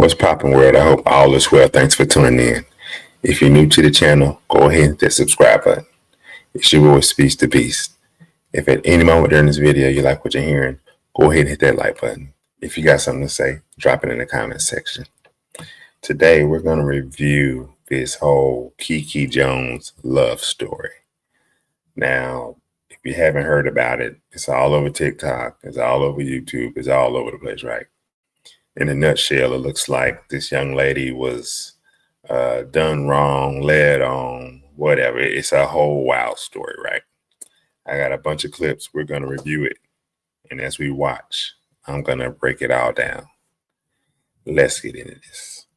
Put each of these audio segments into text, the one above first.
What's poppin', world? I hope all is well. Thanks for tuning in. If you're new to the channel, go ahead and hit that subscribe button. It's your boy Speaks the Beast. If at any moment during this video you like what you're hearing, go ahead and hit that like button. If you got something to say, drop it in the comment section. Today we're going to review this whole KeKe Jones love story. Now, if you haven't heard about it, it's all over TikTok, it's all over YouTube, it's all over the place, right? In a nutshell, it looks like this young lady was done wrong, led on, whatever. It's a whole wild story, right? I got a bunch of clips. We're going to review it. And as we watch, I'm going to break it all down. Let's get into this.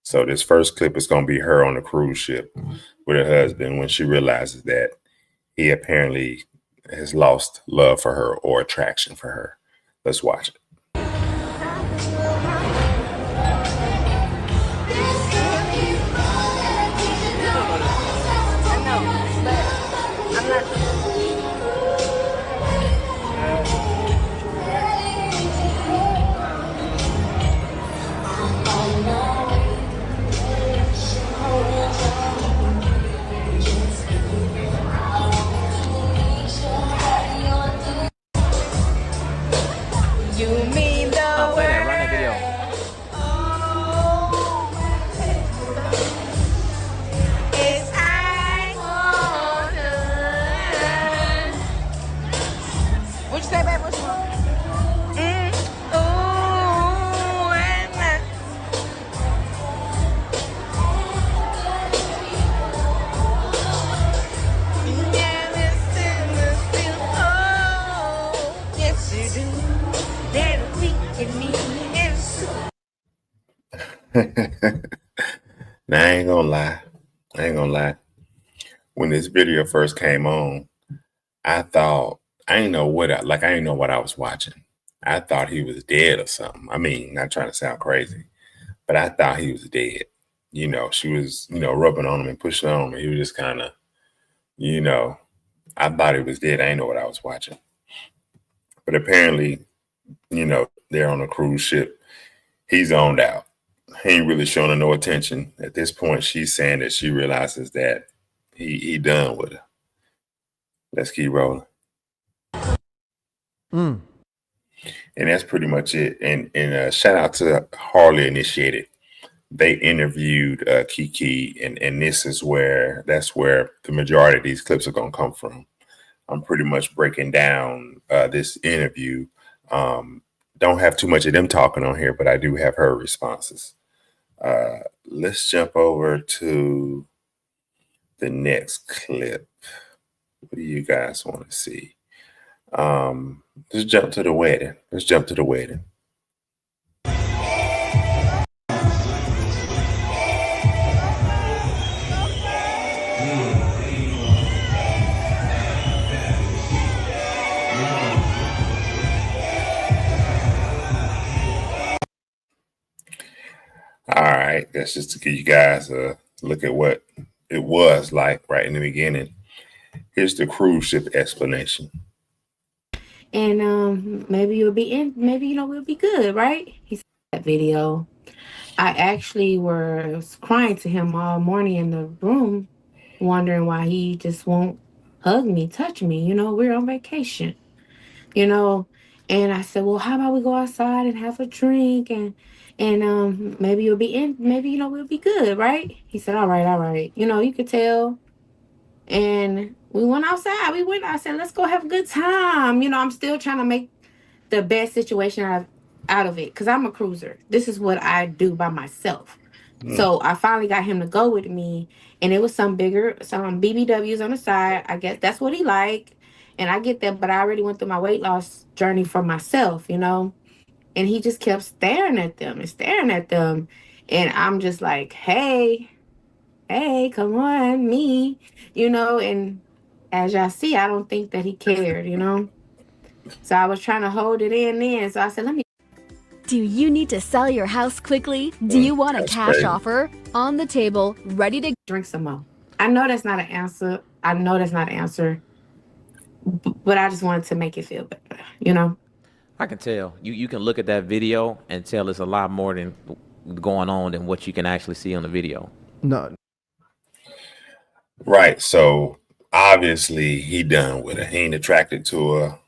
So this first clip is going to be her on a cruise ship with her husband when she realizes that he apparently has lost love for her or attraction for her. Let's watch it. You mean the play that, run that video. It's I wanna. What you say, babe? What you want? Ooh, and that. Yeah, listen, oh, yes you do. That we can meet. Now, I ain't gonna lie. When this video first came on, I thought, I didn't know what I was watching. I thought he was dead or something. I mean, not trying to sound crazy, but I thought he was dead. You know, she was, rubbing on him and pushing on him. He was just kind of, I thought he was dead. I didn't know what I was watching. But apparently, they're on a cruise ship. He's zoned out. He ain't really showing her no attention. At this point, she's saying that she realizes that he done with her. Let's keep rolling. And that's pretty much it. And shout out to Harley Initiated. They interviewed KeKe, and that's where the majority of these clips are gonna come from. I'm pretty much breaking down this interview. Don't have too much of them talking on here, but I do have her responses. Let's jump over to the next clip. What do you guys want to see? Let's jump to the wedding. All right, that's just to give you guys a look at what it was like right in the beginning. Here's the cruise ship explanation. And maybe you'll be in, maybe we'll be good, right? He said that video. I actually was crying to him all morning in the room, wondering why he just won't hug me, touch me. We're on vacation, and I said, well, how about we go outside and have a drink and maybe you'll be in, maybe we'll be good, right? He said, all right. You could tell. And we went outside. I said, let's go have a good time. I'm still trying to make the best situation out of it because I'm a cruiser. This is what I do by myself. So I finally got him to go with me, and it was some BBWs on the side. I guess that's what he liked, and I get that, but I already went through my weight loss journey for myself, and he just kept staring at them, and I'm just like, hey, come on, me, and as y'all see, I don't think that he cared, So I was trying to hold it in then. So I said, let me. Do you need to sell your house quickly? Do you want a That's cash crazy. offer on the table, ready to Drink some more. I know that's not an answer. But I just wanted to make it feel better, I can tell. You can look at that video and tell it's a lot more than going on than what you can actually see on the video. No, Right. So obviously he done with her. He ain't attracted to her.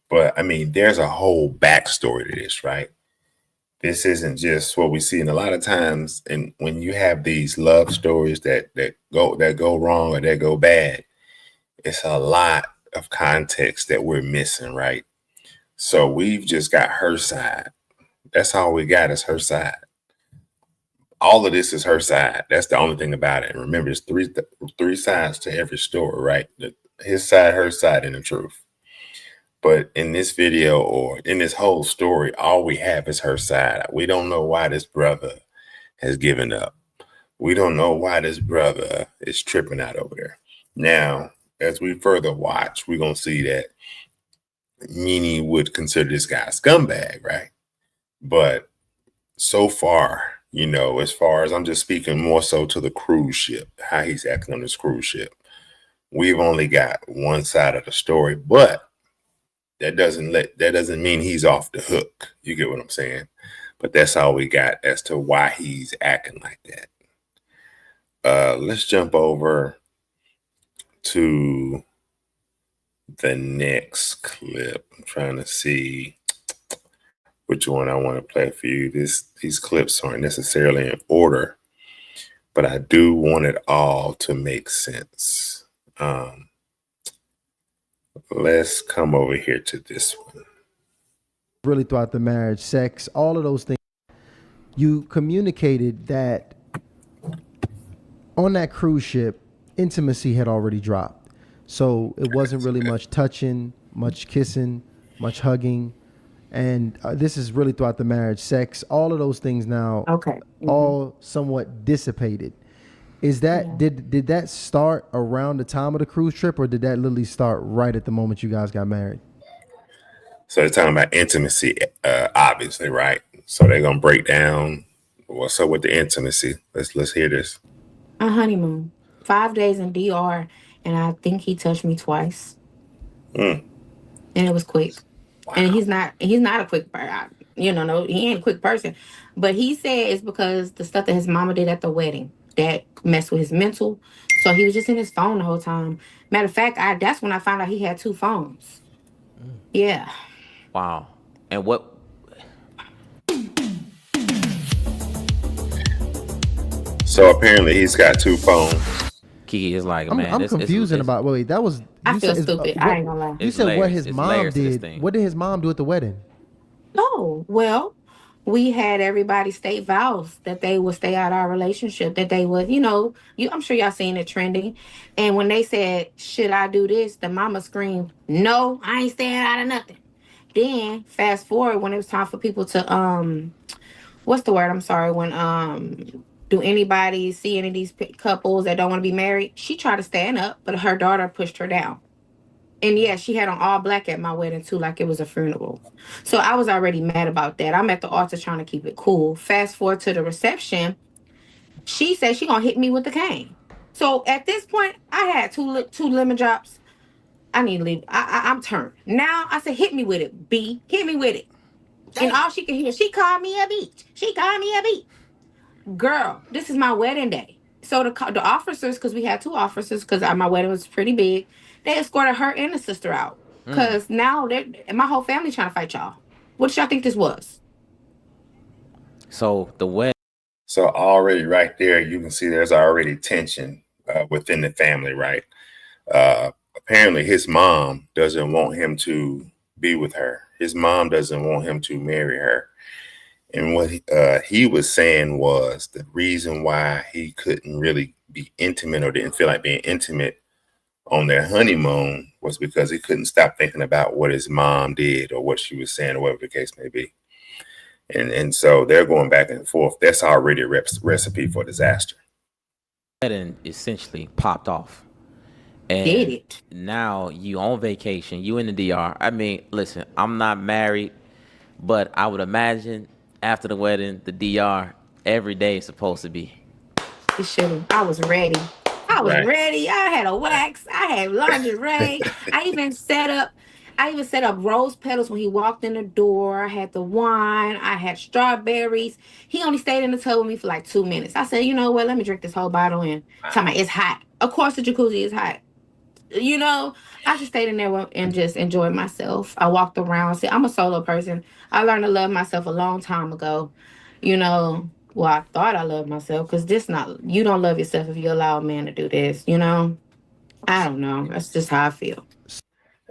But I mean, there's a whole backstory to this, right? This isn't just what we see. And a lot of times, and when you have these love stories that go wrong or that go bad, it's a lot of context that we're missing, right? So we've just got her side. That's all we got is her side. All of this is her side. That's the only thing about it. And remember, there's three sides to every story, right? His side, her side, and the truth. But in this video or in this whole story, all we have is her side. We don't know why this brother has given up. We don't know why this brother is tripping out over there. Now, as we further watch, we're gonna see that Nene would consider this guy a scumbag, right? But so far, as far as I'm just speaking more so to the cruise ship, how he's acting on this cruise ship, we've only got one side of the story, but that doesn't mean he's off the hook. You get what I'm saying? But that's all we got as to why he's acting like that. Let's jump over to the next clip. I'm trying to see which one I want to play for you. These clips aren't necessarily in order, but I do want it all to make sense. Let's come over here to this one. really throughout the marriage, sex, all of those things. You communicated that on that cruise ship, intimacy had already dropped. So it wasn't really much touching, much kissing, much hugging. And this is really throughout the marriage, sex, all of those things now, Okay. all somewhat dissipated. Is that, did that start around the time of the cruise trip, or did that literally start right at the moment you guys got married? So they're talking about intimacy, obviously, right? So they're gonna break down what's up with the intimacy. Let's hear this. A honeymoon. 5 days in DR, and I think he touched me twice. Mm. And it was quick. Wow. And he's not a quick person. No, he ain't a quick person. But he said it's because the stuff that his mama did at the wedding that messed with his mental. So he was just in his phone the whole time. Matter of fact, that's when I found out he had 2 phones. Yeah. Wow. And what? So apparently he's got 2 phones. KeKe is like, I'm, man, I'm it's confusing about. Wait, that was. I You feel said, stupid. I ain't gonna lie. You It's said what layers. his It's mom layers to this did. thing. What did his mom do at the wedding? Oh, well, we had everybody state vows that they would stay out of our relationship, that they would, I'm sure y'all seen it trending. And when they said, should I do this? The mama screamed, no, I ain't staying out of nothing. Then fast forward when it was time for people to, what's the word? I'm sorry. When, do anybody see any of these couples that don't want to be married? She tried to stand up, but her daughter pushed her down. And yeah, she had on all black at my wedding too, like it was a funeral. So I was already mad about that. I'm at the altar trying to keep it cool. Fast forward to the reception, she said she gonna hit me with the cane. So at this point, I had two lemon drops. I need to leave. I'm turned. Now I said, hit me with it, B. Hit me with it. And all she could hear, she called me a beach. She called me a beach. Girl, this is my wedding day. So the officers, because we had 2 officers, because my wedding was pretty big, they escorted her and the sister out. Because now my whole family trying to fight y'all. What did y'all think this was? So the wedding. So already right there, you can see there's already tension within the family, right? Apparently his mom doesn't want him to be with her. His mom doesn't want him to marry her. And what he was saying was the reason why he couldn't really be intimate or didn't feel like being intimate on their honeymoon was because he couldn't stop thinking about what his mom did or what she was saying or whatever the case may be. And so they're going back and forth. That's already a recipe for disaster. Wedding essentially popped off. And Did it? now you on vacation, you in the DR. I mean, listen, I'm not married, but I would imagine after the wedding, the DR, every day is supposed to be. It should have. I was ready. I was Right. ready. I had a wax. I had lingerie. I even set up. I even set up rose petals when he walked in the door. I had the wine. I had strawberries. He only stayed in the tub with me for like 2 minutes. I said, you know what? Let me drink this whole bottle in. Tell me it's hot. Of course, the jacuzzi is hot. You know, I just stayed in there and just enjoyed myself. I walked around. See, I'm a solo person. I learned to love myself a long time ago. You know, well, I thought I loved myself because this not, you don't love yourself if you allow a man to do this, you know? I don't know. That's just how I feel.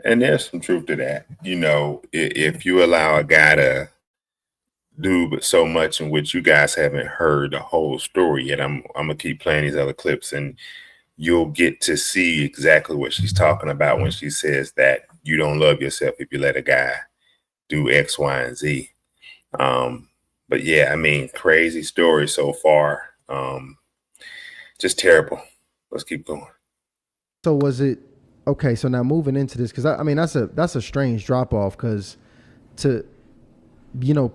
And there's some truth to that. If you allow a guy to do but so much in which you guys haven't heard the whole story yet, I'm gonna keep playing these other clips and you'll get to see exactly what she's talking about when she says that you don't love yourself if you let a guy do X, Y, and Z. But yeah, I mean, crazy story so far. Just terrible. Let's keep going. So was it okay? So now moving into this, because I mean that's a strange drop off, because to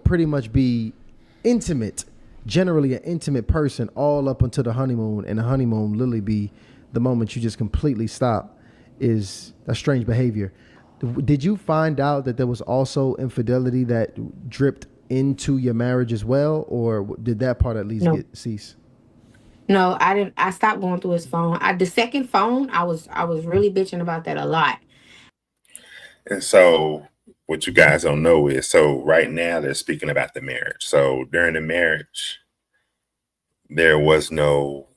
pretty much be intimate, generally an intimate person, all up until the honeymoon, and the honeymoon literally be the moment you just completely stop, is a strange behavior. Did you find out that there was also infidelity that dripped into your marriage as well, or did that part at least No. get cease? No, I didn't. I stopped going through his phone. The second phone, I was really bitching about that a lot. And so what you guys don't know is, so right now they're speaking about the marriage. So during the marriage, there was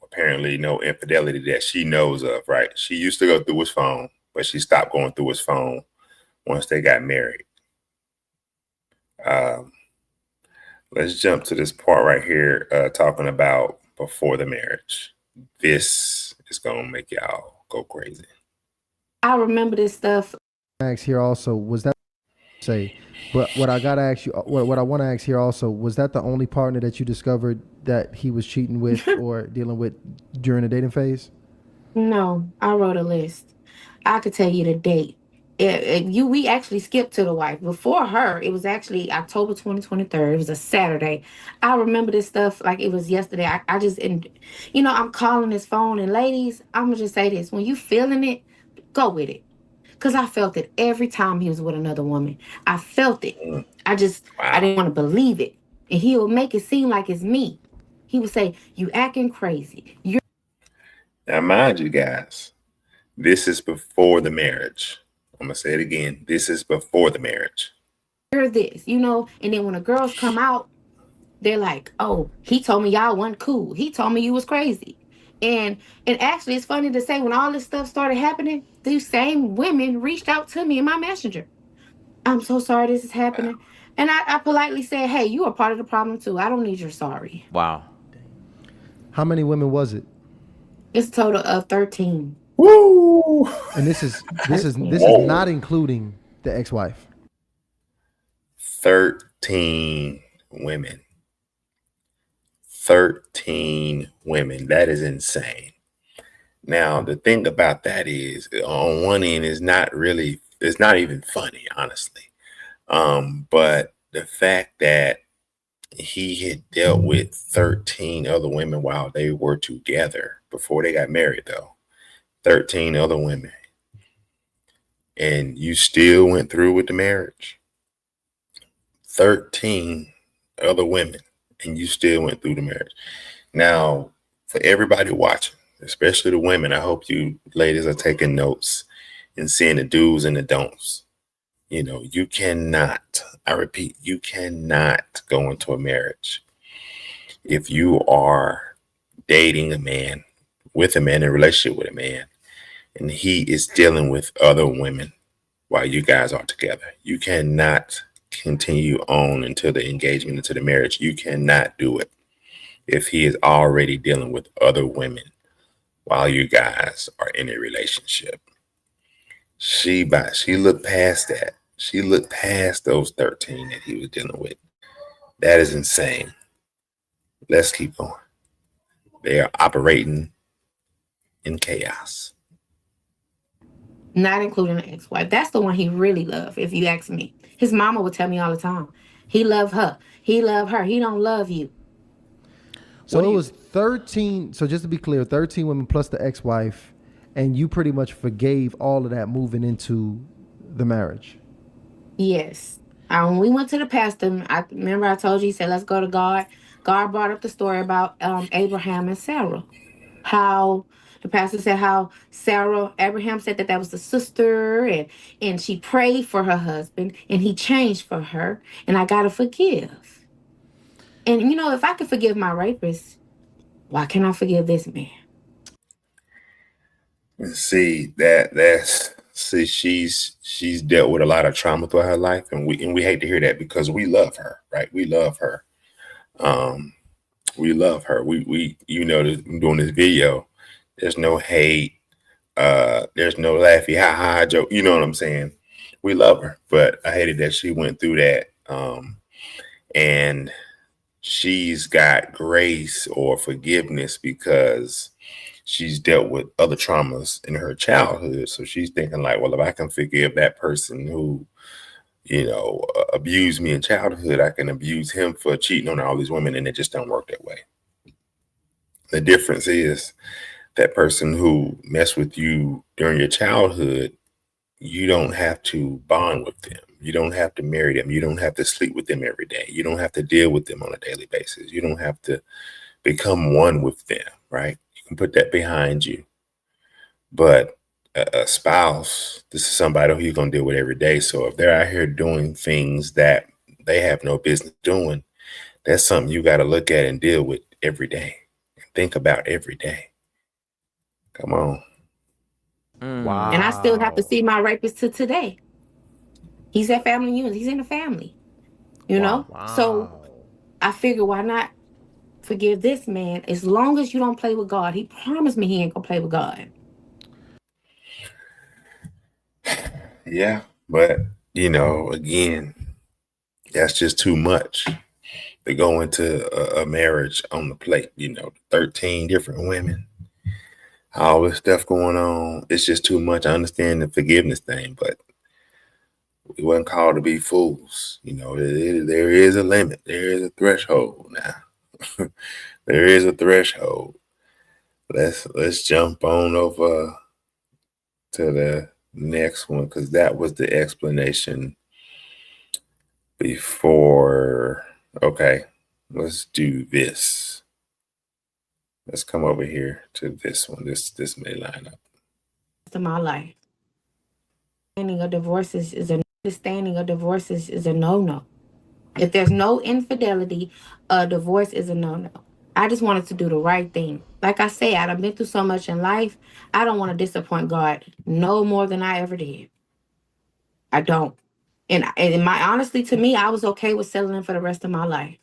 apparently no infidelity that she knows of, right? She used to go through his phone, but she stopped going through his phone once they got married. Um, let's jump to this part right here, talking about before the marriage. This is going to make y'all go crazy. I remember this stuff. Ask here also, was that say, but what I gotta ask you, what I want to ask here also, was that the only partner that you discovered that he was cheating with or dealing with during the dating phase? No, I wrote a list. I could tell you the date. We actually skipped to the wife. Before her, it was actually October 2023. It was a Saturday. I remember this stuff like it was yesterday. I just, and I'm calling his phone. And ladies, I'm going to just say this. When you feeling it, go with it. Because I felt it every time he was with another woman. I felt it. Mm, I wow. didn't want to believe it. And he would make it seem like it's me. He would say, you acting crazy. Now, mind you guys, this is before the marriage. I'm going to say it again. This is before the marriage. You're this, and then when the girls come out, they're like, oh, he told me y'all wasn't cool. He told me you was crazy. And actually it's funny to say when all this stuff started happening, these same women reached out to me in my messenger. I'm so sorry this is happening. And I politely said, hey, you are part of the problem too. I don't need your sorry. Wow. How many women was it? It's a total of 13. Woo! And this is Whoa. not including the ex-wife. 13 women. 13 women. That is insane. Now, the thing about that is, on one end, it's not even funny, honestly. But the fact that he had dealt with 13 other women while they were together before they got married, though. 13 other women. And you still went through with the marriage. 13 other women, and you still went through the marriage. Now, for everybody watching, especially the women, I hope you ladies are taking notes and seeing the do's and the don'ts. You cannot, I repeat, you cannot go into a marriage if you are dating a man, with a man, in a relationship with a man, and he is dealing with other women while you guys are together. You cannot continue on until the engagement, into the marriage. You cannot do it if he is already dealing with other women while you guys are in a relationship. She looked past that. She looked past those 13 that he was dealing with. That is insane. Let's keep going. They are operating in chaos. Not including the ex-wife. That's the one he really loved, if you ask me. His mama would tell me all the time. He loved her. He loved her. He don't love you. So it was 13. So just to be clear, 13 women plus the ex-wife, and you pretty much forgave all of that moving into the marriage. Yes. When we went to the pastor, I remember I told you, he said, let's go to God. God brought up the story about Abraham and Sarah. How the pastor said how Sarah, Abraham said that that was the sister, and she prayed for her husband, and he changed for her, and I got to forgive. And, if I could forgive my rapist, why can't I forgive this man? And see that's she's dealt with a lot of trauma throughout her life, and we hate to hear that because we love her, right? We love her. Um, we love her. We doing this video. There's no hate. There's no laughy ha ha joke. You know what I'm saying? We love her, but I hated that she went through that. And she's got grace or forgiveness because she's dealt with other traumas in her childhood. So she's thinking like, well, if I can forgive that person who, abused me in childhood, I can abuse him for cheating on all these women, and it just don't work that way. The difference is that person who messed with you during your childhood, you don't have to bond with them. You don't have to marry them. You don't have to sleep with them every day. You don't have to deal with them on a daily basis. You don't have to become one with them, right? You can put that behind you. But a spouse, this is somebody who you're going to deal with every day. So if they're out here doing things that they have no business doing, that's something you got to look at and deal with every day and think about every day. Come on. And I still have to Wow. see my rapist to today. He's at family unit. He's in the family, you know? Wow. So Wow. I figure, why not forgive this man? As long as you don't play with God. He promised me he ain't gonna play with God. Yeah. But, again, that's just too much to go into a marriage on the plate, 13 different women, all this stuff going on. It's just too much. I understand the forgiveness thing, but we wasn't called to be fools. There is a limit. There is a threshold now. There is a threshold. Let's jump on over to the next one because that was the explanation before. Okay, let's do this. Let's come over here to this one. This may line up. To my life. Understanding of divorces is a no-no. If there's no infidelity, a divorce is a no-no. I just wanted to do the right thing. Like I say, I've been through so much in life. I don't want to disappoint God no more than I ever did. I don't. And my honestly, to me, I was okay with settling for the rest of my life.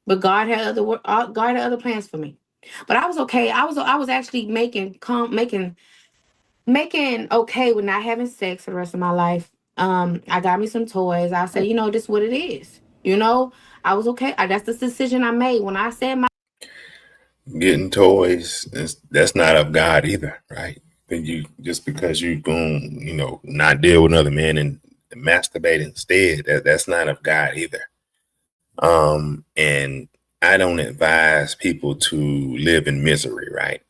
But God had other plans for me. But I was okay. I was actually making okay with not having sex for the rest of my life. I got me some toys. I said, this is what it is. I was okay. That's the decision I made when I said my. Getting toys, that's not of God either, right? Then you just because you going, not deal with another man and masturbate instead, that's not of God either. And I don't advise people to live in misery, right?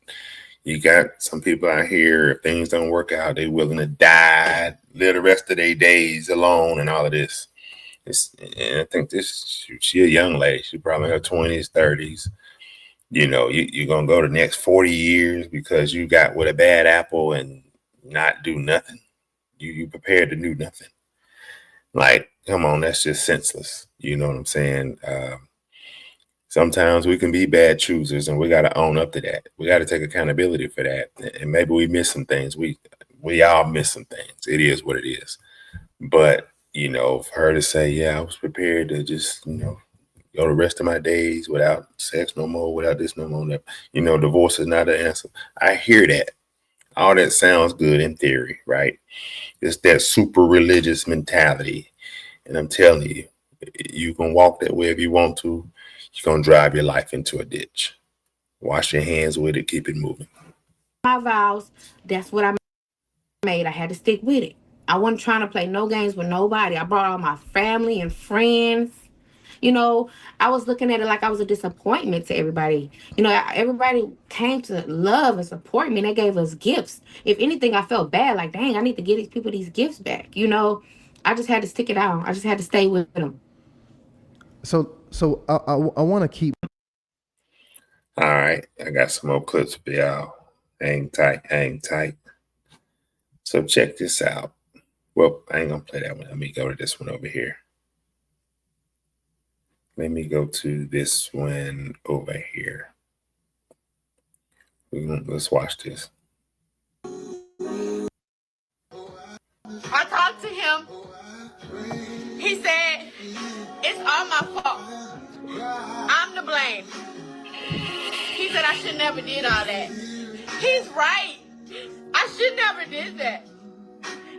You got some people out here, if things don't work out, they willing to die, live the rest of their days alone and all of this. And I think she a young lady. She probably in her 20s, 30s. You're going to go the next 40 years because you got with a bad apple and not do nothing. You prepared to do nothing. Like, come on, that's just senseless. You know what I'm saying? Sometimes we can be bad choosers, and we got to own up to that. We got to take accountability for that. And maybe we miss some things. We all miss some things. It is what it is. But for her to say, yeah, I was prepared to just go the rest of my days without sex no more, without this no more. Divorce is not the answer. I hear that. All that sounds good in theory, right? It's that super religious mentality. And I'm telling you, you can walk that way if you want to. You're going to drive your life into a ditch. Wash your hands with it. Keep it moving. My vows. That's what I made. I had to stick with it. I wasn't trying to play no games with nobody. I brought all my family and friends. You know, I was looking at it like I was a disappointment to everybody. Everybody came to love and support me, and they gave us gifts. If anything, I felt bad. Like, dang, I need to give these people these gifts back. I just had to stick it out. I just had to stay with him. So I want to keep. All right, I got some more clips for y'all. Hang tight, hang tight. So check this out. Well, I ain't gonna play that one. Let me go to this one over here. Let me go to this one over here. Let's watch this. I talked to him. He said, it's all my fault. I'm to blame. He said I should never did all that. He's right. I should never did that.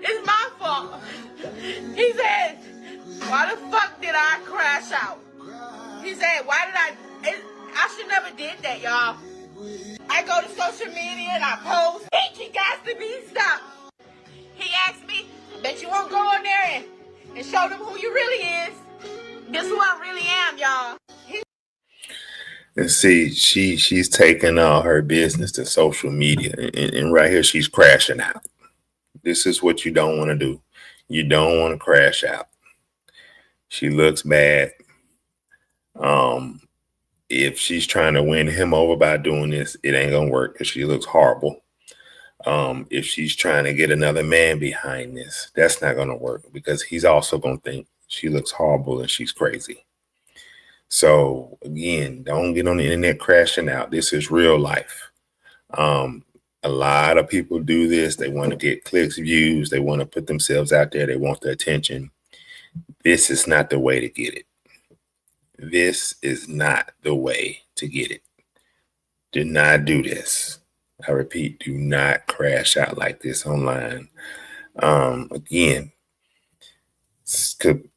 It's my fault. He said, why the fuck did I crash out? He said, I should never did that, y'all. I go to social media and I post. He got to be stopped. He asked me, bet you won't go on there and show them who you really is. This is who I really am, y'all. And see, she's taking all her business to social media, and right here she's crashing out. This is what you don't want to do. You don't want to crash out. She looks bad. If she's trying to win him over by doing this, it ain't gonna work because she looks horrible. If she's trying to get another man behind this, that's not gonna work because he's also gonna think she looks horrible and she's crazy. So again, don't get on the internet crashing out. This is real life. A lot of people do this. They want to get clicks, views. They want to put themselves out there. They want the attention. This is not the way to get it. This is not the way to get it. Do not do this. I repeat, do not crash out like this online. Again,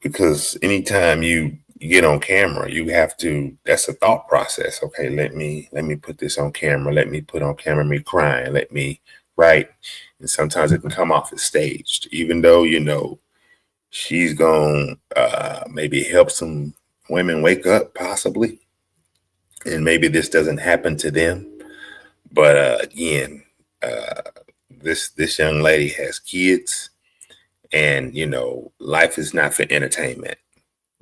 because anytime you get on camera, you have to, that's a thought process. Okay, let me put this on camera. Let me put on camera me crying. Let me write. And sometimes it can come off as staged, even though, she's going to maybe help some women wake up possibly. And maybe this doesn't happen to them. But again, this young lady has kids, and life is not for entertainment.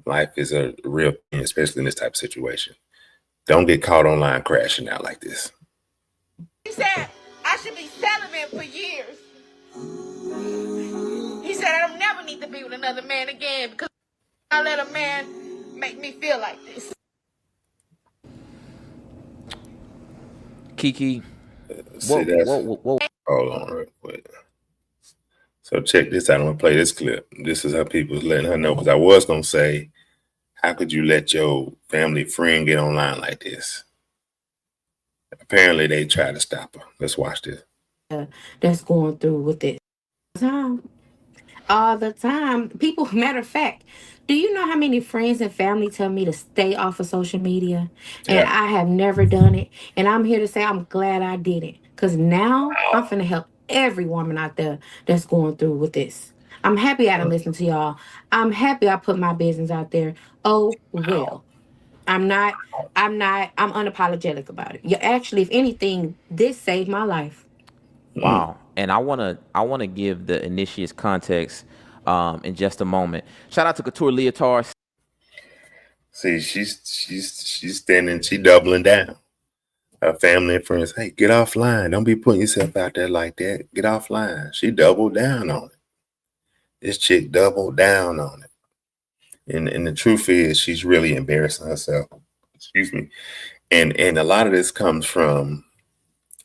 Life is a real thing, especially in this type of situation. Don't get caught online crashing out like this. He said I should be celibate for years. He said I don't never need to be with another man again because I let a man make me feel like this. KeKe, See, whoa. Hold on real quick. So check this out. I'm gonna play this clip. This is how people's letting her know, because I was gonna say, how could you let your family friend get online like this? Apparently they tried to stop her. Let's watch this. That's going through with this. All the time. People, matter of fact, do you know how many friends and family tell me to stay off of social media? And Yeah. I have never done it. And I'm here to say I'm glad I did it. Because now I'm finna help every woman out there that's going through with this. I'm happy I didn't listen to y'all. I'm happy I put my business out there. Oh, well. I'm unapologetic about it. You actually, if anything, this saved my life. Wow. And I wanna give the initiates context in just a moment. Shout out to Couture Leotard. See, she's standing, she doubling down. Her family and friends, hey, get offline. Don't be putting yourself out there like that. Get offline. She doubled down on it. This chick doubled down on it. And the truth is she's really embarrassing herself. Excuse me. And a lot of this comes from,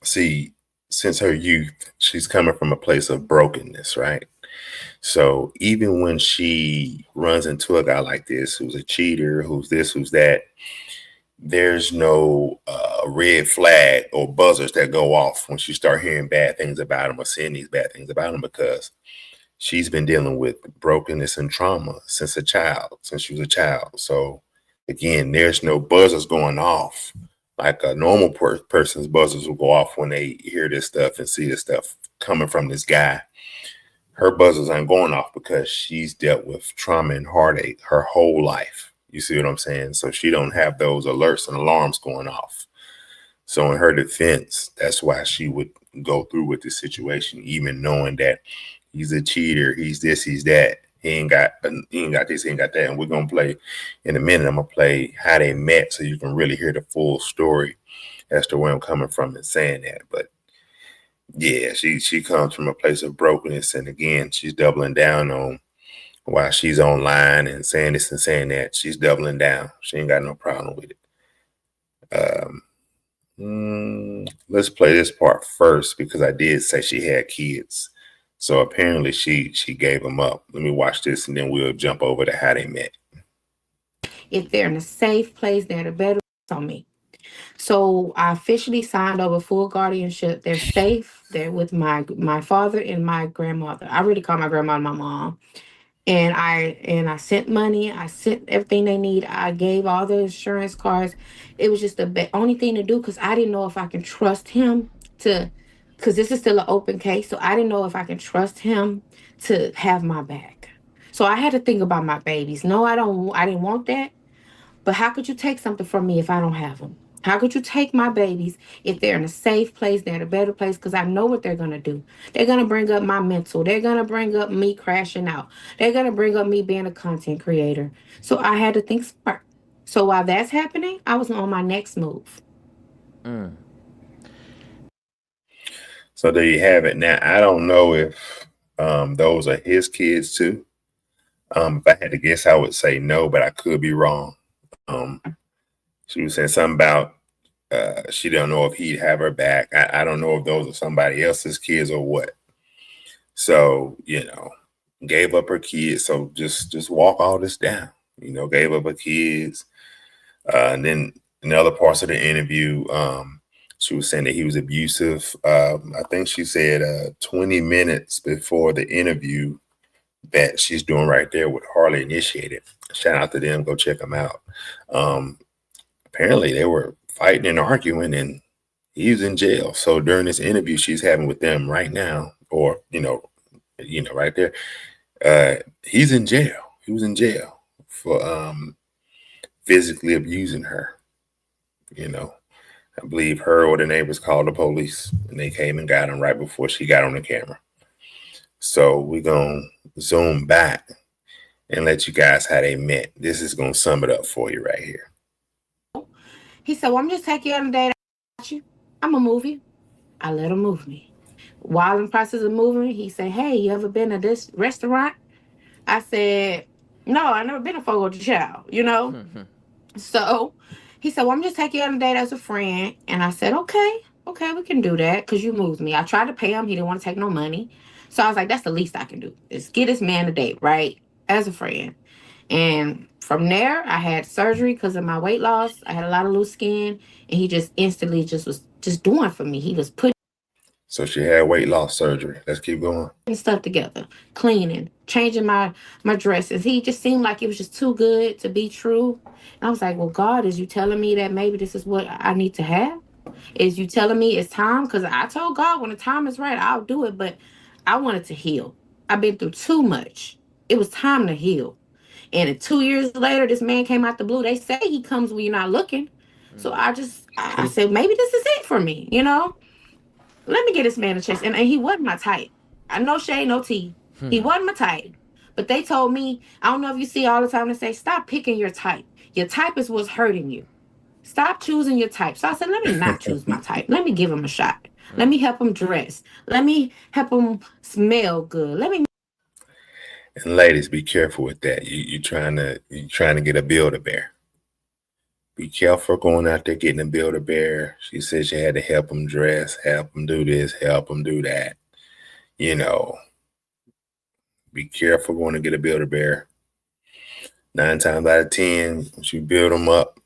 see, since her youth, she's coming from a place of brokenness, right? So even when she runs into a guy like this, who's a cheater, who's this, who's that, there's no red flag or buzzers that go off when she start hearing bad things about him or seeing these bad things about him, because she's been dealing with brokenness and trauma since she was a child. So again, there's no buzzers going off like a normal person's buzzers will go off when they hear this stuff and see this stuff coming from this guy. Her buzzers aren't going off because she's dealt with trauma and heartache her whole life. You see what I'm saying? So she don't have those alerts and alarms going off. So in her defense, that's why she would go through with this situation, even knowing that he's a cheater, he's this, he's that. he ain't got this, he ain't got that. And we're gonna play in a minute. I'm gonna play how they met so you can really hear the full story as to where I'm coming from and saying that. But yeah, she comes from a place of brokenness, and again, she's doubling down on while she's online and saying this and saying that. She's doubling down. She ain't got no problem with it. Let's play this part first because I did say she had kids. So apparently she gave them up. Let me watch this and then we'll jump over to how they met. If they're in a safe place, they're in a better place on me. So I officially signed over full guardianship. They're safe. They're with my father and my grandmother. I really call my grandmother my mom. And I sent money. I sent everything they need. I gave all the insurance cards. It was just the only thing to do because I didn't know if I can trust him to, because this is still an open case. So I didn't know if I can trust him to have my back. So I had to think about my babies. No, I don't. I didn't want that. But how could you take something from me if I don't have them? How could you take my babies if they're in a safe place, they're in a better place? Because I know what they're going to do. They're going to bring up my mental. They're going to bring up me crashing out. They're going to bring up me being a content creator. So I had to think smart. So while that's happening, I was on my next move. So there you have it. Now I don't know if those are his kids too. If I had to guess, I would say no, but I could be wrong. She was saying something about she don't know if he'd have her back. I don't know if those are somebody else's kids or what. So, gave up her kids. So just walk all this down. Gave up her kids. And then in other parts of the interview, she was saying that he was abusive. I think she said 20 minutes before the interview that she's doing right there with Harley Initiated. Shout out to them. Go check them out. Apparently they were fighting and arguing and he's in jail. So during this interview she's having with them right now, or, right there, he's in jail. He was in jail for physically abusing her. I believe her or the neighbors called the police and they came and got him right before she got on the camera. So we're going to zoom back and let you guys how they met. This is going to sum it up for you right here. He said, well, I'm just taking you on a date. I'm going to move you. I let him move me. While in the process of moving, he said, hey, you ever been to this restaurant? I said, no, I never been a Fogo de Chao, So he said, well, I'm just taking you on a date as a friend. And I said, okay, we can do that because you moved me. I tried to pay him. He didn't want to take no money. So I was like, that's the least I can do is get this man a date, right? As a friend. And from there, I had surgery because of my weight loss. I had a lot of loose skin. And he just instantly was just doing for me. He was putting So she had weight loss surgery. Let's keep going. stuff together, cleaning, changing my dresses. He just seemed like it was just too good to be true. And I was like, well, God, is you telling me that maybe this is what I need to have? Is you telling me it's time? Because I told God when the time is right, I'll do it. But I wanted to heal. I've been through too much. It was time to heal. And 2 years later, this man came out the blue. They say he comes when you're not looking. So I said, maybe this is it for me, Let me get this man a chance. And he wasn't my type. I no shade, no tea. He wasn't my type. But they told me, I don't know if you see all the time, they say, stop picking your type. Your type is what's hurting you. Stop choosing your type. So I said, let me not choose my type. Let me give him a shot. Let me help him dress. Let me help him smell good. Let me. And ladies, be careful with that. You're trying to get a Build-A-Bear. Be careful going out there getting a Build-A-Bear. She said she had to help him dress, help him do this, help him do that. Be careful going to get a Build-A-Bear. 9 times out of 10, once you build them up,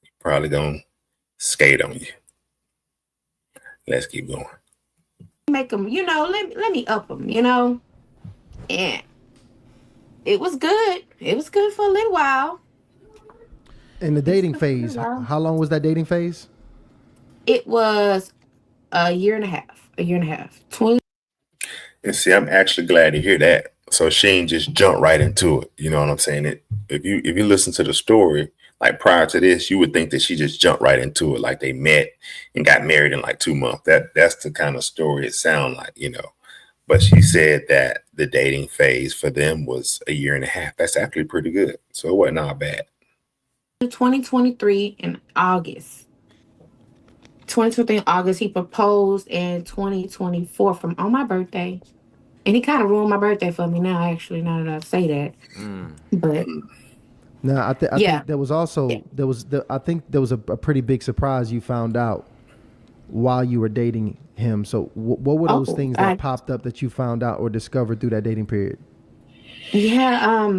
you're probably going to skate on you. Let's keep going. Make them, let me up them, And it was good. It was good for a little while. In the dating phase, how long was that dating phase? It was a year and a half. 20. And see, I'm actually glad to hear that. So she ain't just jump right into it. You know what I'm saying? If you listen to the story, like prior to this, you would think that she just jumped right into it, like they met and got married in like 2 months. That's the kind of story it sounds like, But she said that the dating phase for them was a year and a half. That's actually pretty good. So it wasn't all bad. 2023 in August. 2023 in August. He proposed in 2024 from on my birthday. And he kind of ruined my birthday for me now, actually, now that I say that. But Now, I yeah. think there was Yeah. also I think there was a pretty big surprise you found out while you were dating him. So what were those Oh, things that popped up that you found out or discovered through that dating period? yeah.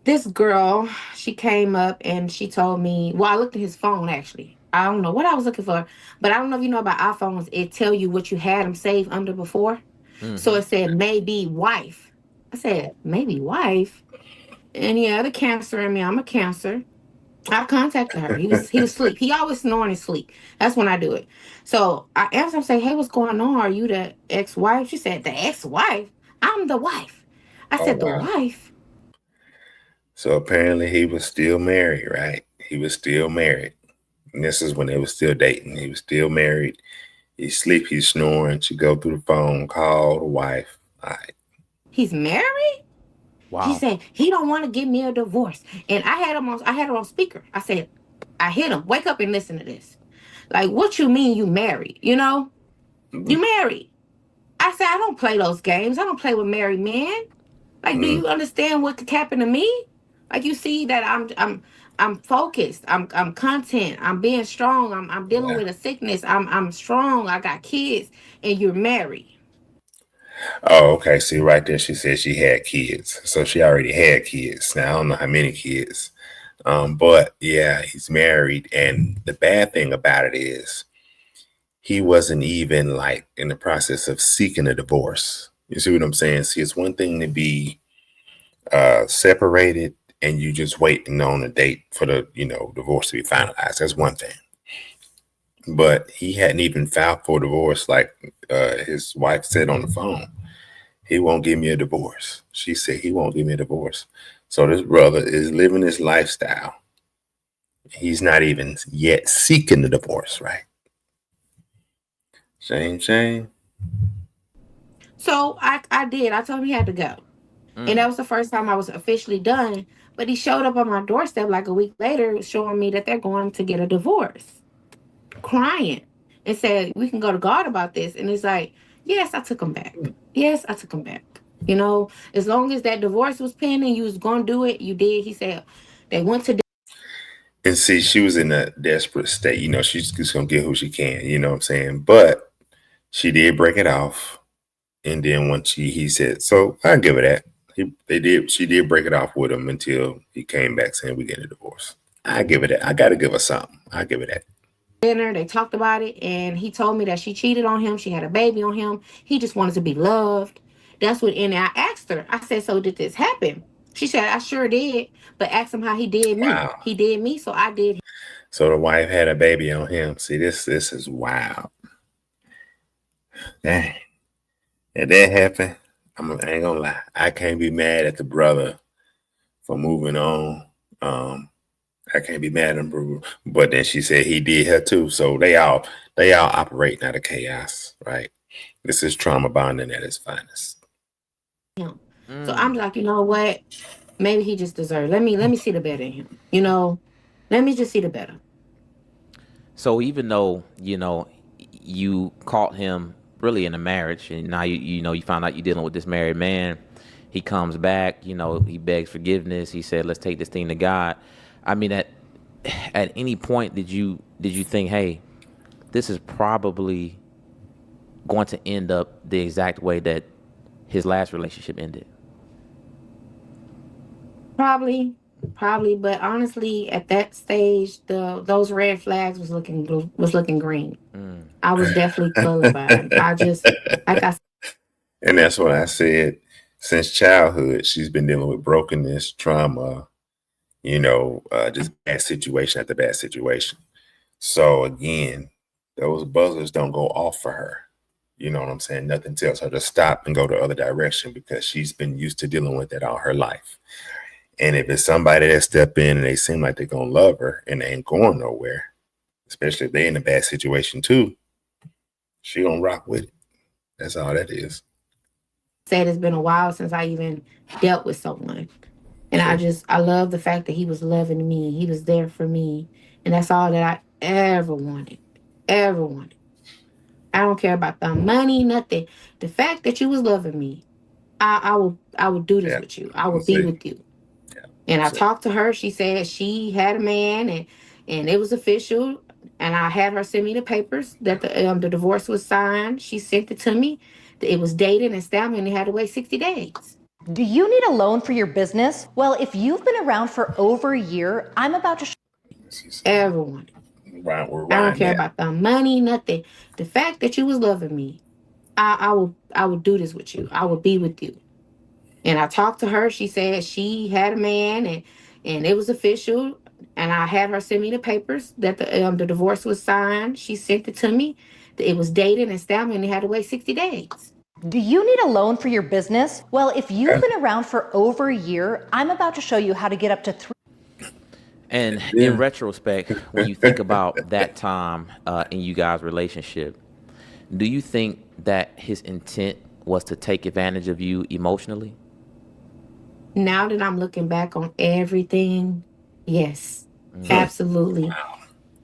This girl, she came up and she told me, well, I looked at his phone actually. I don't know what I was looking for, but I don't know if you know about iPhones. It tell you what you had them saved under before. So Mm-hmm. it said maybe wife. I said maybe wife. And yeah, the cancer in me. I'm a cancer. I contacted her. He was asleep. He always snoring in sleep. That's when I do it. So I asked him, say, hey, what's going on? Are you the ex-wife? She said, the ex-wife? I'm the wife. I Oh said, the wow. wife? So apparently he was still married, right? He was still married. And this is when they were still dating. He was still married. He's sleep, he's snoring. She go through the phone, call the wife. All right. He's married? He Wow. said, he don't want to give me a divorce. And I had her on speaker. I said, I hit him. Wake up and listen to this. Like, what you mean you married? You know? You married. I said, I don't play those games. I don't play with married men. Like, do Mm-hmm. you understand what could happen to me? Like, you see that I'm focused. I'm content. I'm being strong. I'm dealing Yeah. with a sickness. I'm strong. I got kids, and you're married. Oh, okay. See, right there, she said she had kids. So she already had kids. Now, I don't know how many kids. But yeah, he's married. And the bad thing about it is he wasn't even like in the process of seeking a divorce. You see what I'm saying? See, it's one thing to be separated and you just waiting on a date for the, divorce to be finalized. That's one thing. But he hadn't even filed for divorce like his wife said on the phone. He won't give me a divorce. She said he won't give me a divorce. So this brother is living his lifestyle. He's not even yet seeking the divorce, right? Shame, shame. So I did. I told him he had to go. And that Mm. was the first time I was officially done. But he showed up on my doorstep like a week later, showing me that they're going to get a divorce, crying, and said, we can go to God about this. And it's like, yes, I took him back. Yes, I took him back. You know, as long as that divorce was pending, you was going to do it, you did. He said, they went to And see, she was in a desperate state. She's just gonna get who she can. You know what I'm saying? But she did break it off. And then when he said, so I give her that. She did break it off with him until he came back saying we get a divorce. I give it that. I gotta give her something. I give it that. dinner. They talked about it, and he told me that she cheated on him. She had a baby on him. He just wanted to be loved. That's what. And I asked her. I said, "So did this happen?" She said, "I sure did." But asked him how he did me. Wow. He did me, so I did. So the wife had a baby on him. See, this is wild. Dang. If that happened, I ain't gonna lie. I can't be mad at the brother for moving on. I can't be mad at him, bro. But then she said he did her too. So they all operate out of chaos, right? This is trauma bonding at its finest. him. So I'm Mm. like, you know what? Maybe he just deserved. Let me see the better in him. You know, let me just see the better. So even though you caught him really in a marriage, and now you found out you're dealing with this married man, he comes back. He begs forgiveness. He said, "Let's take this thing to God." I mean, at any point did you think, "Hey, this is probably going to end up the exact way that his last relationship ended"? Probably, but honestly, at that stage, those red flags was looking green. Mm. I was definitely colorblind. I just like I And that's what I said. Since childhood, she's been dealing with brokenness, trauma, just bad situation after bad situation. So again, those buzzers don't go off for her. You know what I'm saying? Nothing tells her to stop and go the other direction because she's been used to dealing with that all her life. And if it's somebody that step in and they seem like they're gonna love her and they ain't going nowhere, especially if they in a bad situation too, she gonna rock with it. That's all that is. Said it's been a while since I even dealt with someone. And True. I love the fact that he was loving me. He was there for me. And that's all that I ever wanted. Ever wanted. I don't care about the money, nothing. The fact that you was loving me, I will do this Yeah. with you. I will You be see. with you. Yeah. And I So, talked to her. She said she had a man and it was official. And I had her send me the papers that the divorce was signed. She sent it to me. It was dated and stamped, and they had to wait 60 days. Do you need a loan for your business? Well, if you've been around for over a year, I'm about to she said, Ever wanted. right, we're I don't riding care that. about the money, nothing. The fact that you was loving me, I will do this with you. I will be with you. And I talked to her. She said she had a man and it was official. And I had her send me the papers that the divorce was signed. She sent it to me. It was dated and stamped, and they had to wait 60 days. Do you need a loan for your business? Well, if you've Okay. been around for over a year, I'm about to show you how to get up to And in Yeah. retrospect, when you think about that time in you guys' relationship, do you think that his intent was to take advantage of you emotionally? Now that I'm looking back on everything, yes, absolutely.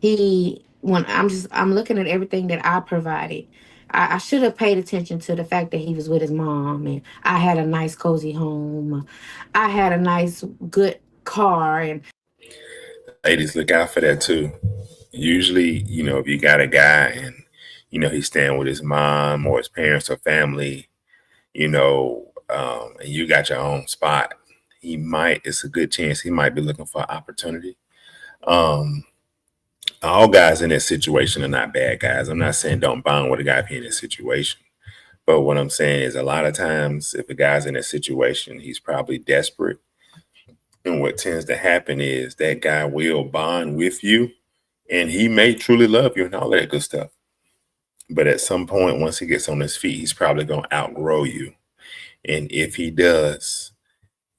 He when I'm looking at everything that I provided. I should have paid attention to the fact that he was with his mom and I had a nice cozy home. I had a nice good car and Ladies, look out for that too. Usually, if you got a guy and he's staying with his mom or his parents or family, and you got your own spot, it's a good chance he might be looking for opportunity. Um, all guys in that situation are not bad guys. I'm not saying don't bond with a guy if he's in that situation. But what I'm saying is a lot of times if a guy's in a situation, he's probably desperate. And what tends to happen is that guy will bond with you and he may truly love you and all that good stuff. But at some point, once he gets on his feet, he's probably going to outgrow you. And if he does,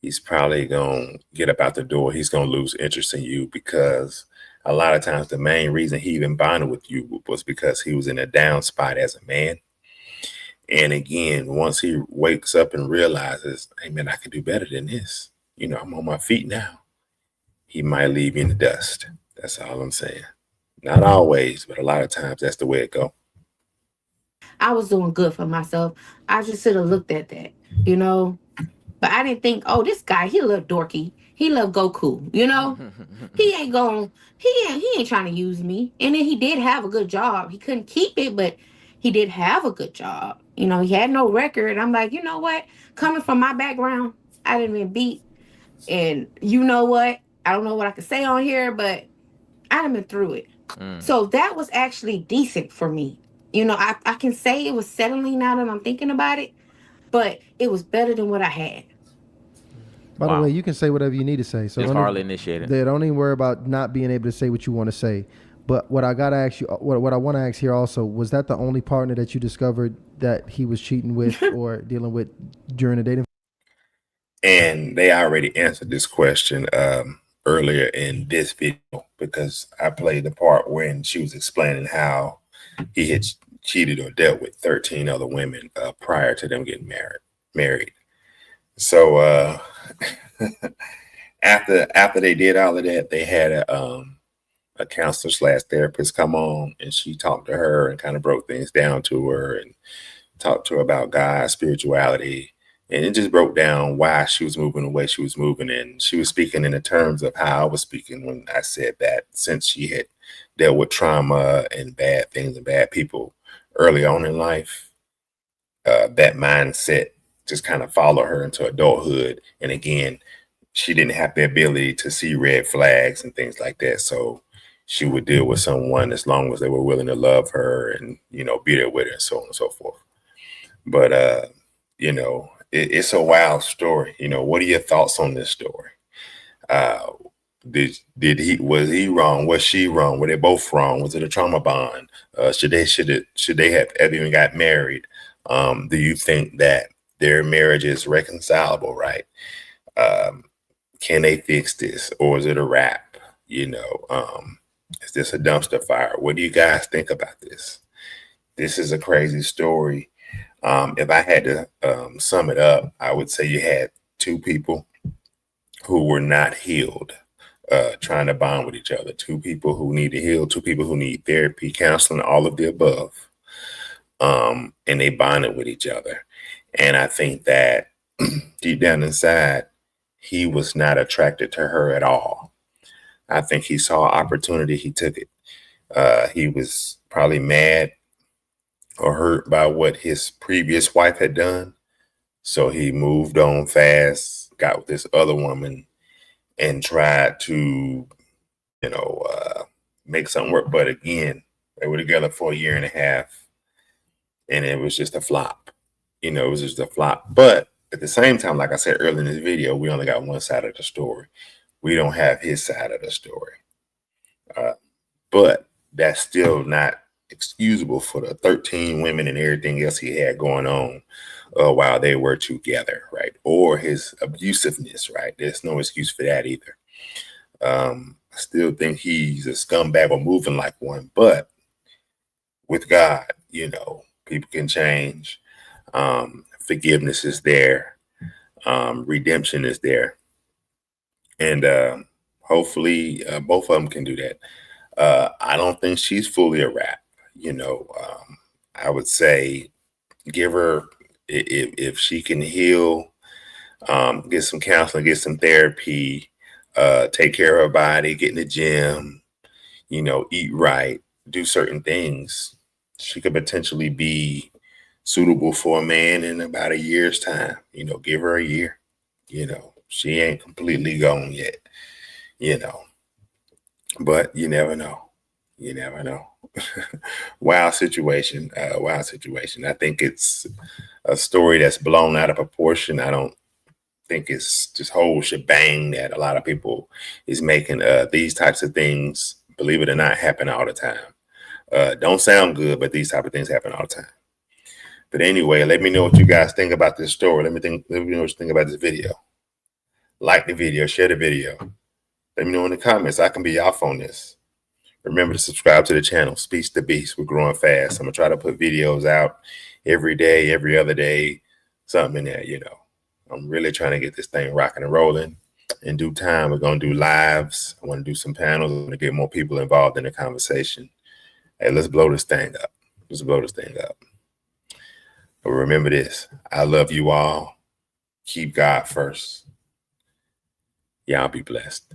he's probably going to get up out the door. He's going to lose interest in you because a lot of times the main reason he even bonded with you was because he was in a down spot as a man. And again, once he wakes up and realizes, hey, man, I can do better than this. I'm on my feet now. He might leave you in the dust. That's all I'm saying. Not always, but a lot of times that's the way it go. I was doing good for myself. I just should have looked at that, you know. But I didn't think, oh, this guy, he a little dorky. He love Goku, you know? He ain't going, he ain't trying to use me. And then he did have a good job. He couldn't keep it, but he did have a good job. You know, he had no record. I'm like, you know what? Coming from my background, I didn't been beat. And you know what? I don't know what I could say on here, but I done been through it. So that was actually decent for me. You know, I can say it was settling now that I'm thinking about it, but it was better than what I had. By the way, Wow. you can say whatever you need to say. So Just don't hardly even, initiated. don't even worry about not being able to say what you want to say. But what I gotta ask you, what I want to ask here also, was that the only partner that you discovered that he was cheating with or dealing with during the dating? And they already answered this question earlier in this video because I played the part when she was explaining how he had cheated or dealt with 13 other women prior to them getting married. So after they did all of that, they had a counselor slash therapist come on and she talked to her and kind of broke things down to her and talked to her about God, spirituality, and it just broke down why she was moving the way she was moving. And she was speaking in the terms of how I was speaking when I said that since she had dealt with trauma and bad things and bad people early on in life, that mindset just kind of followed her into adulthood. And again, she didn't have the ability to see red flags and things like that. So she would deal with someone as long as they were willing to love her and, be there with her and so on and so forth. But, it's a wild story. What are your thoughts on this story? Uh, was he wrong? Was she wrong? Were they both wrong? Was it a trauma bond? Should they have ever even got married? Do you think that their marriage is reconcilable, right? Um, can they fix this or is it a wrap? Is this a dumpster fire? What do you guys think about this? This is a crazy story. If I had to sum it up, I would say you had two people who were not healed, trying to bond with each other. Two people who need to heal, two people who need therapy, counseling, all of the above. And they bonded with each other. And I think that deep down inside, he was not attracted to her at all. I think he saw opportunity, he took it. He was probably mad or hurt by what his previous wife had done. So he moved on fast, got with this other woman, and tried to, make something work. But again, they were together for a year and a half, and it was just a flop. It was just a flop. But at the same time, like I said earlier in this video, we only got one side of the story. We don't have his side of the story. But that's still not excusable for the 13 women and everything else he had going on while they were together, right? Or his abusiveness, right? There's no excuse for that either. I still think he's a scumbag or moving like one, but with God, people can change. Forgiveness is there. Redemption is there. And hopefully both of them can do that. I don't think she's fully a wrap. I would say give her, if she can heal, get some counseling, get some therapy, take care of her body, get in the gym, eat right, do certain things, she could potentially be suitable for a man in about a year's time. Give her a year. She ain't completely gone yet, but you never know. You never know. Wild situation. Wild situation. I think it's a story that's blown out of proportion. I don't think it's just whole shebang that a lot of people is making. These types of things, believe it or not, happen all the time. Don't sound good, but these type of things happen all the time. But anyway, let me know what you guys think about this story. Let me know what you think about this video. Like the video, share the video. Let me know in the comments. I can be off on this. Remember to subscribe to the channel, Speech the Beast. We're growing fast. I'm going to try to put videos out every day, every other day, something in there, I'm really trying to get this thing rocking and rolling. In due time, we're going to do lives. I want to do some panels. I want to get more people involved in the conversation. Hey, let's blow this thing up. Let's blow this thing up. But remember this. I love you all. Keep God first. Y'all be blessed.